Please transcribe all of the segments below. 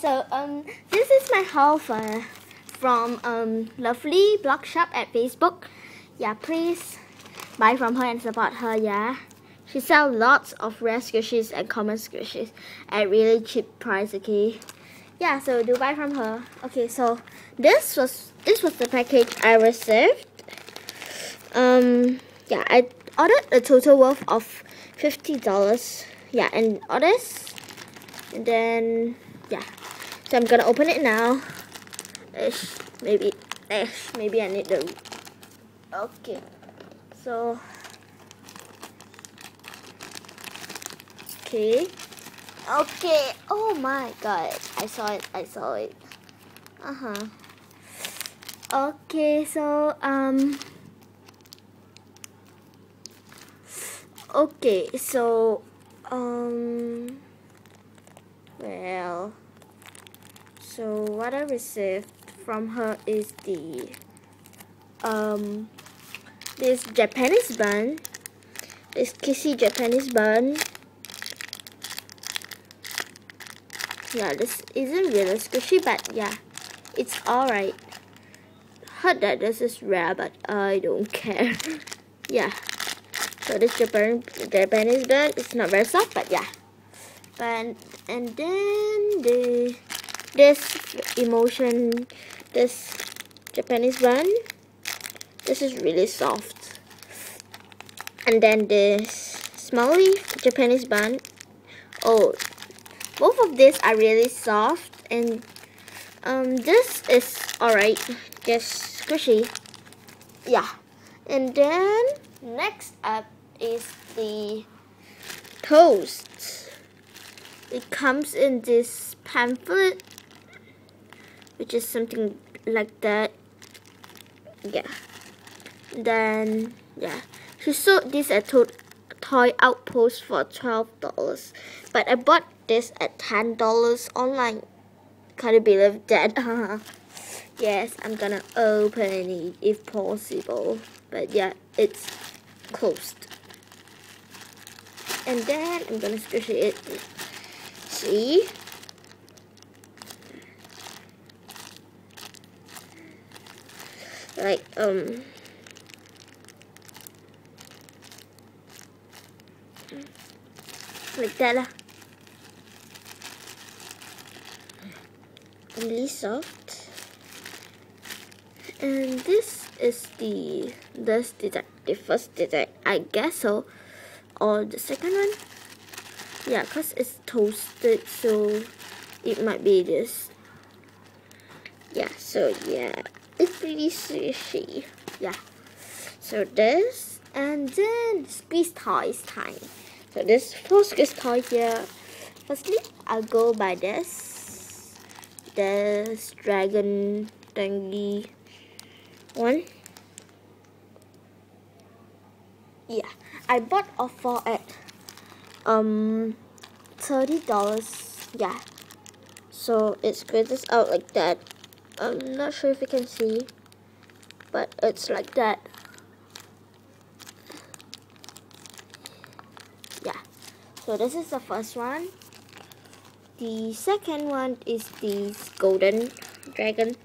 So this is my haul from Lovely Blog Shop at Facebook. Yeah, please buy from her and support her. Yeah, she sells lots of rare squishies and common squishies at really cheap price. Okay, yeah, so do buy from her. Okay, so this was the package I received. Yeah, I ordered a total worth of $50. Yeah, and all this, and then yeah. So I'm gonna open it now. Maybe I need the. Okay, so okay. Oh my God, I saw it. Okay, so okay, so well. So what I received from her is the this Japanese bun, this kissy Japanese bun. Yeah, this isn't really squishy, but yeah, it's alright. Heard that this is rare, but I don't care. Yeah, so this Japanese bun is not very soft, but yeah. And then this Japanese bun, this is really soft. And then this small Japanese bun, oh, both of these are really soft, and this is alright, just squishy. Yeah, and then next up is the toast. It comes in this pamphlet, which is something like that. Yeah. Then yeah, she sold this at Toy Outpost for $12, but I bought this at $10 online. Can't believe that. Yes, I'm gonna open it if possible, but yeah, it's closed. And then I'm gonna squish it. See? Like like that lah. Really soft. And this is the first detect, I guess so, or the second one. Yeah, cause it's toasted, so it might be this. Yeah, so yeah, it's pretty squishy. Yeah, so this, and then squeeze toys time. So this 4 squeeze toy here. Firstly, I'll go by this dragon thingy one. Yeah, I bought all 4 at $30. Yeah, so it squeezes out like that. I'm not sure if you can see, but it's like that. Yeah, so this is the first one. The second one is this golden dragon.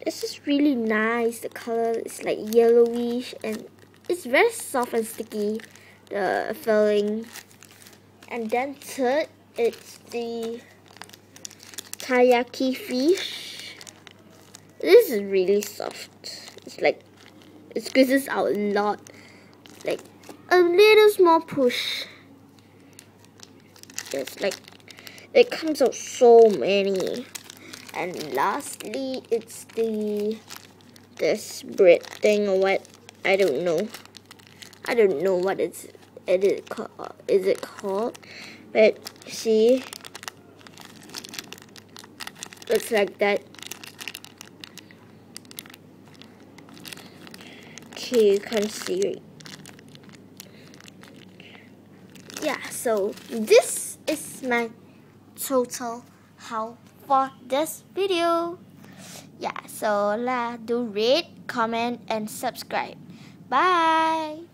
This is really nice. The color is like yellowish, and it's very soft and sticky, the filling. And then third, it's the taiyaki fish. This is really soft. It's like, it squeezes out a lot, like a little small push. It's like, it comes out so many. And lastly, it's this bread thing or what, I don't know what is it called, but see, looks like that. Okay, you can see it. Yeah, so this is my total haul for this video. Yeah, so do rate, comment, and subscribe. Bye.